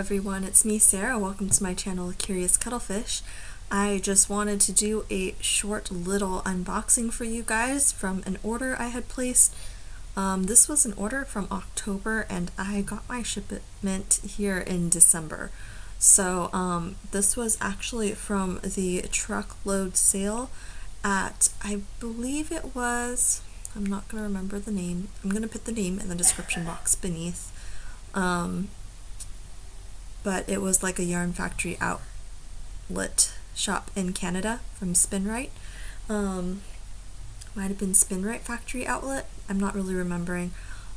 everyone, it's me Sarah. Welcome to my channel Curious Cuttlefish. I just wanted to do a short little unboxing for you guys from an order I had placed. This was an order from October and I got my shipment here in December. So this was actually from the truckload sale at, I believe it was, I'm not going to remember the name. I'm going to put the name in the description box beneath. But it was like a yarn factory outlet shop in Canada from Spinrite. Might have been Spinrite factory outlet. I'm not really remembering.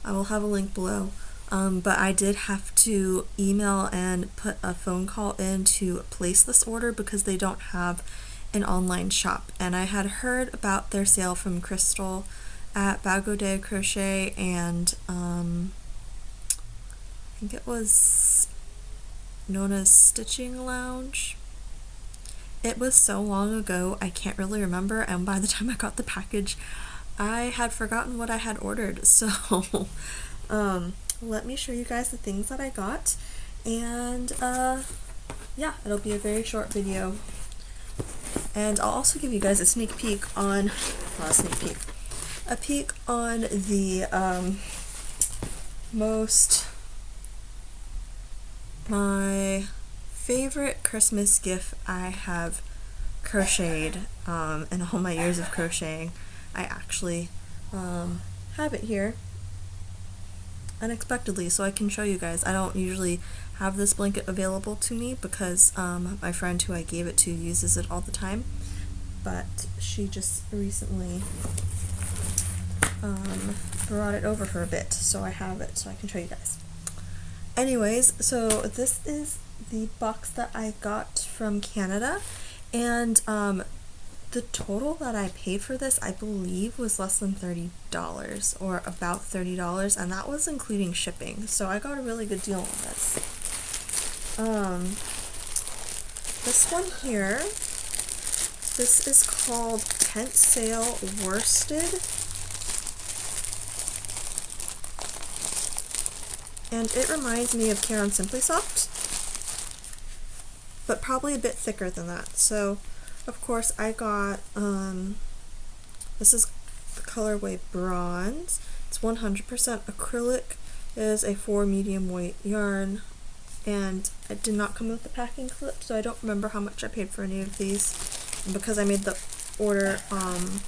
I will have a link below. But I did have to email and put a phone call in to place this order because they don't have an online shop. And I had heard about their sale from Crystal at Bago de Crochet and I think it was Nona's Stitching Lounge. It was so long ago I can't really remember, and by the time I got the package I had forgotten what I had ordered. So let me show you guys the things that I got, and yeah, it'll be a very short video, and I'll also give you guys a sneak peek on a peek on the my favorite Christmas gift I have crocheted in all my years of crocheting. I actually have it here unexpectedly so I can show you guys. I don't usually have this blanket available to me because my friend who I gave it to uses it all the time, but she just recently brought it over for a bit, so I have it so I can show you guys. Anyways, so this is the box that I got from Canada, and the total that I paid for this, I believe, was less than $30, or about $30, and that was including shipping, so I got a really good deal on this. This one here, this is called Tent Sail Worsted. And it reminds me of Caron Simply Soft, but probably a bit thicker than that. So, of course, I got, this is the colorway Bronze. It's 100% acrylic. It is a 4 medium weight yarn, and it did not come with the packing slip, so I don't remember how much I paid for any of these. And because I made the order on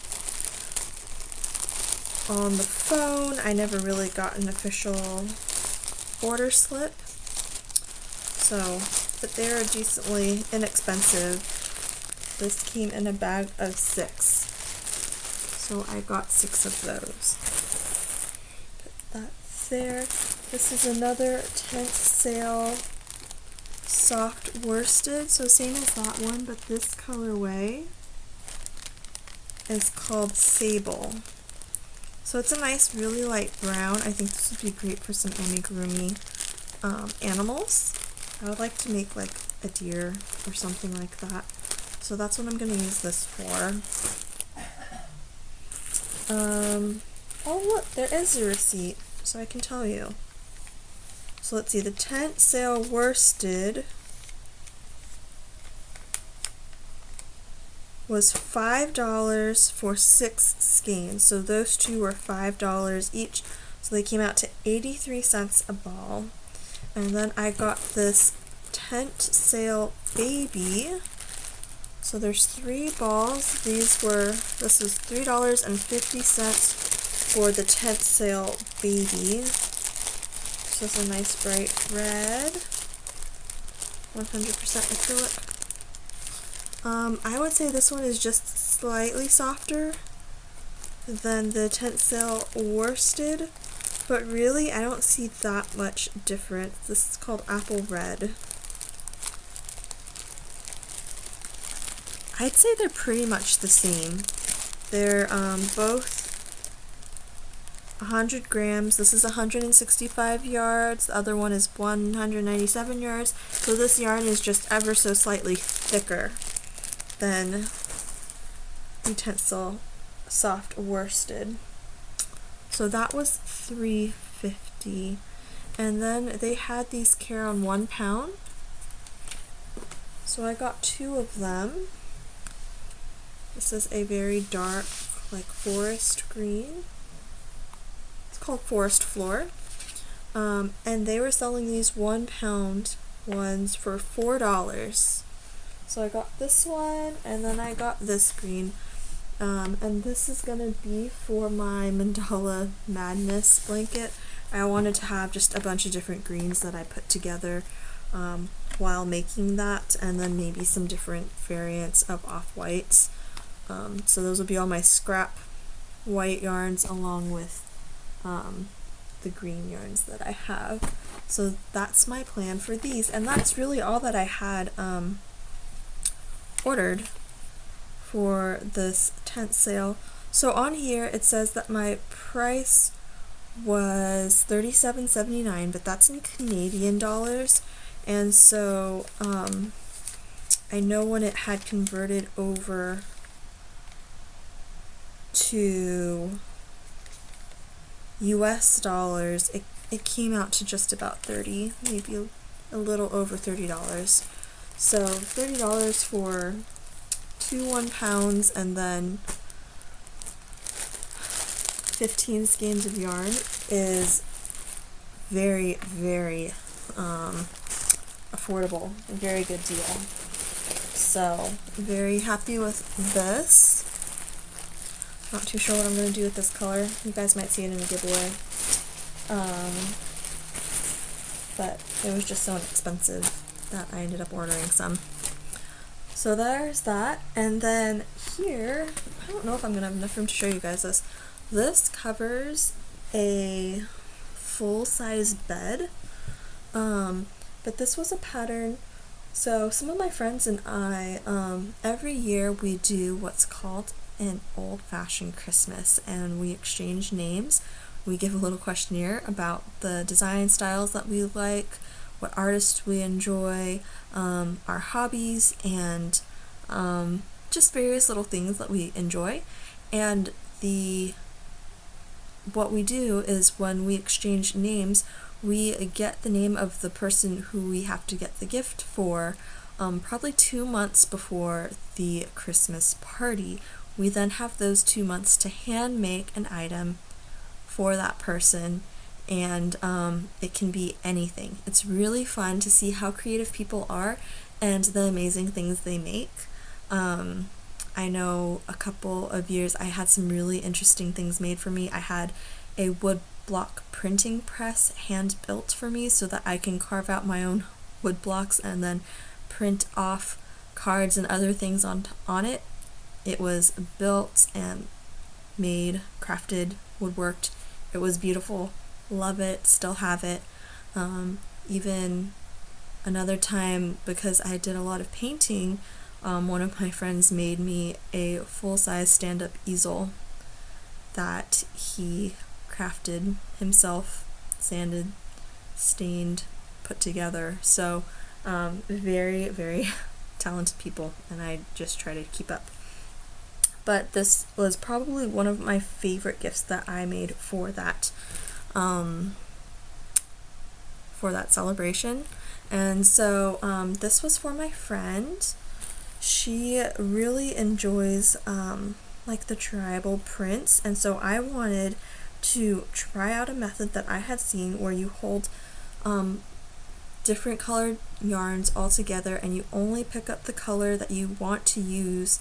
the phone, I never really got an official order slip, so, but they're decently inexpensive. This came in a bag of 6, so I got 6 of those. Put that there. This is another Tent Sail soft worsted, so same as that one, but this colorway is called Sable. So it's a nice, really light brown. I think this would be great for some amigurumi animals. I would like to make like a deer or something like that. So that's what I'm going to use this for. Oh look, there is a receipt, so I can tell you. So let's see, the Tent Sail Worsted was $5 for 6 skeins, so those two were $5 each, so they came out to 83 cents a ball. And then I got this Tent Sail Baby, so there's 3 balls. This was $3.50 for the Tent Sail Baby. So it's a nice bright red, 100% acrylic. I would say this one is just slightly softer than the Tent Sail Worsted, but really I don't see that much difference. This is called Apple Red. I'd say they're pretty much the same. They're both 100 grams. This is 165 yards. The other one is 197 yards. So this yarn is just ever so slightly thicker than the Tent Sail soft worsted. So that was $3.50. And then they had these care on 1 pound. So I got 2 of them. This is a very dark, like forest green. It's called Forest Floor. And they were selling these 1 pound ones for $4. So I got this one, and then I got this green. And this is gonna be for my Mandala Madness blanket. I wanted to have just a bunch of different greens that I put together while making that, and then maybe some different variants of off-whites. So those will be all my scrap white yarns along with the green yarns that I have. So that's my plan for these, and that's really all that I had ordered for this tent sale. So on here it says that my price was $37.79, but that's in Canadian dollars, and so I know when it had converted over to US dollars, it came out to just about 30, maybe a little over $30. So $30 for 2 1 pounds and then 15 skeins of yarn is very, very affordable. A very good deal. So very happy with this. Not too sure what I'm going to do with this color. You guys might see it in the giveaway. But it was just so inexpensive that I ended up ordering some. So there's that. And then here, I don't know if I'm going to have enough room to show you guys this. This covers a full-size bed. But this was a pattern. So some of my friends and I, every year we do what's called an old-fashioned Christmas, and we exchange names. We give a little questionnaire about the design styles that we like, what artists we enjoy, our hobbies, and just various little things that we enjoy. And what we do is when we exchange names, we get the name of the person who we have to get the gift for probably 2 months before the Christmas party. We then have those 2 months to hand make an item for that person, and it can be anything. It's really fun to see how creative people are and the amazing things they make. I know a couple of years I had some really interesting things made for me. I had a wood block printing press hand built for me so that I can carve out my own wood blocks and then print off cards and other things on it. It was built and made, crafted, woodworked. It was beautiful. Love it. Still have it. Even another time, because I did a lot of painting, one of my friends made me a full-size stand-up easel that he crafted himself, sanded, stained, put together. So very, very talented people, and I just try to keep up. But this was probably one of my favorite gifts that I made for that celebration. And so this was for my friend. She really enjoys like the tribal prints, and so I wanted to try out a method that I had seen where you hold different colored yarns all together, and you only pick up the color that you want to use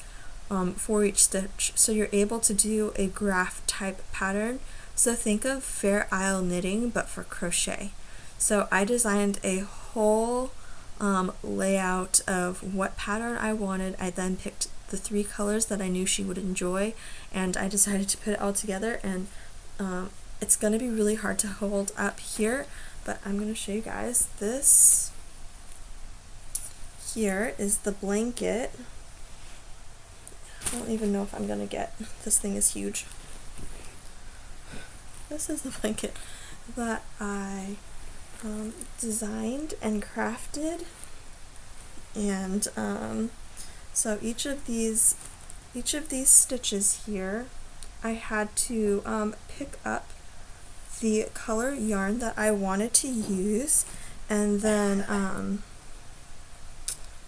for each stitch, so you're able to do a graph type pattern. So think of Fair Isle knitting but for crochet. So I designed a whole layout of what pattern I wanted. I then picked the 3 colors that I knew she would enjoy, and I decided to put it all together. And it's going to be really hard to hold up here, but I'm going to show you guys. This here is the blanket. I don't even know if I'm going to get, this thing is huge. This is the blanket that I designed and crafted, and so each of these stitches here I had to pick up the color yarn that I wanted to use, and then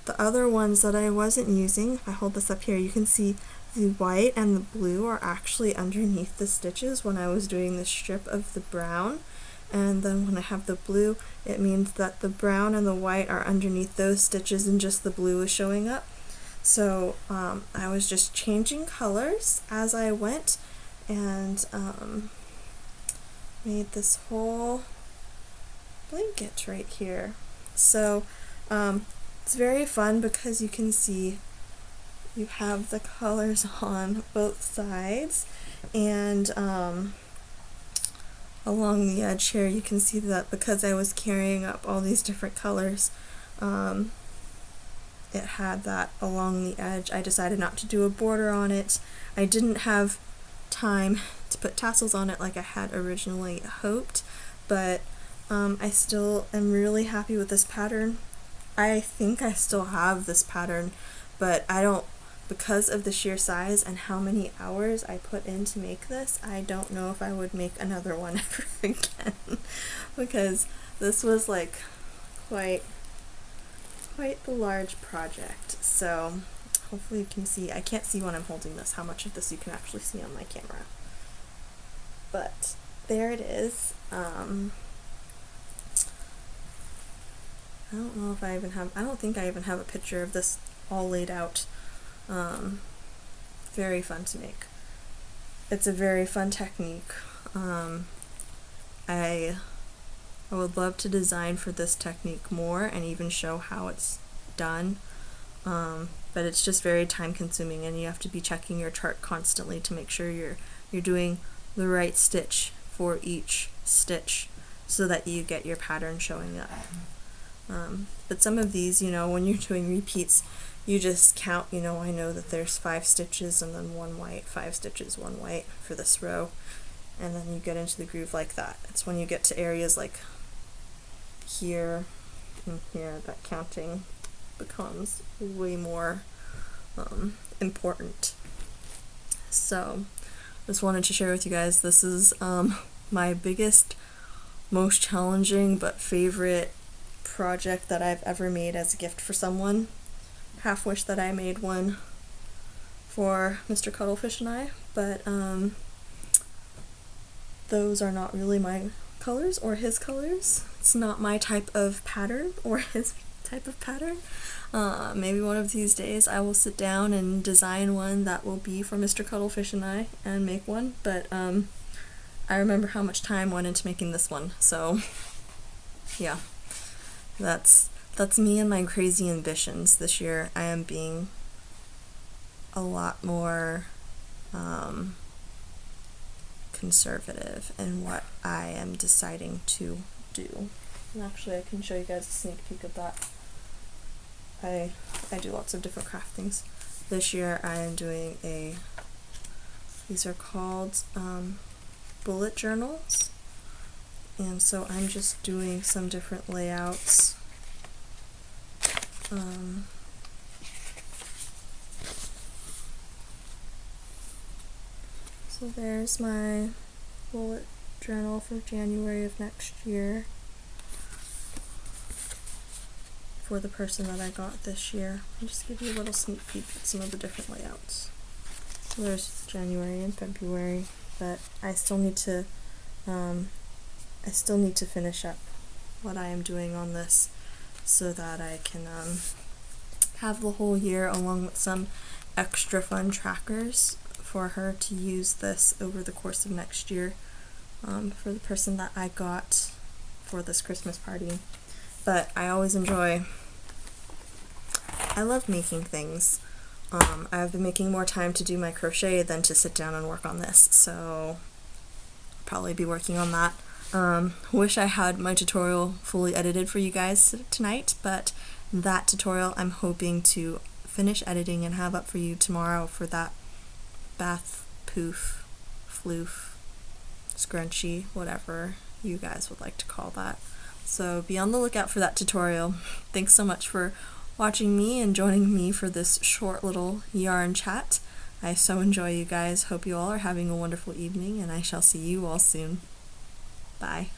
the other ones that I wasn't using, if I hold this up here, you can see the white and the blue are actually underneath the stitches when I was doing the strip of the brown. And then when I have the blue, it means that the brown and the white are underneath those stitches and just the blue is showing up. So I was just changing colors as I went, and made this whole blanket right here. So it's very fun because you can see you have the colors on both sides, and along the edge here you can see that because I was carrying up all these different colors, it had that along the edge. I decided not to do a border on it. I didn't have time to put tassels on it like I had originally hoped, but I still am really happy with this pattern. I think I still have this pattern, but I don't, because of the sheer size and how many hours I put in to make this, I don't know if I would make another one ever again, because this was like quite the large project. So hopefully you can see, I can't see when I'm holding this how much of this you can actually see on my camera, but there it is. I don't know if I even have, I don't think I even have a picture of this all laid out. Very fun to make. It's a very fun technique. I would love to design for this technique more and even show how it's done, but it's just very time consuming, and you have to be checking your chart constantly to make sure you're doing the right stitch for each stitch so that you get your pattern showing up. But some of these, you know, when you're doing repeats, you just count, you know, I know that there's 5 stitches and then 1 white, 5 stitches, 1 white for this row, and then you get into the groove like that. It's when you get to areas like here and here that counting becomes way more important. So just wanted to share with you guys, this is my biggest, most challenging but favorite project that I've ever made as a gift for someone. Half wish that I made one for Mr. Cuttlefish and I, but those are not really my colors or his colors. It's not my type of pattern or his type of pattern. Maybe one of these days I will sit down and design one that will be for Mr. Cuttlefish and I and make one, but I remember how much time went into making this one, so yeah. That's me and my crazy ambitions. This year I am being a lot more conservative in what I am deciding to do. And actually I can show you guys a sneak peek of that. I do lots of different craftings. This year I am doing these are called bullet journals. And so I'm just doing some different layouts. So there's my bullet journal for January of next year for the person that I got this year. I'll just give you a little sneak peek at some of the different layouts. So there's January and February, but I still need to finish up what I am doing on this so that I can have the whole year, along with some extra fun trackers for her to use this over the course of next year, for the person that I got for this Christmas party. But I always I love making things. I've been making more time to do my crochet than to sit down and work on this, so I'll probably be working on that. Wish I had my tutorial fully edited for you guys tonight, but that tutorial I'm hoping to finish editing and have up for you tomorrow for that bath poof, floof, scrunchie, whatever you guys would like to call that. So be on the lookout for that tutorial. Thanks so much for watching me and joining me for this short little yarn chat. I so enjoy you guys. Hope you all are having a wonderful evening, and I shall see you all soon. Bye.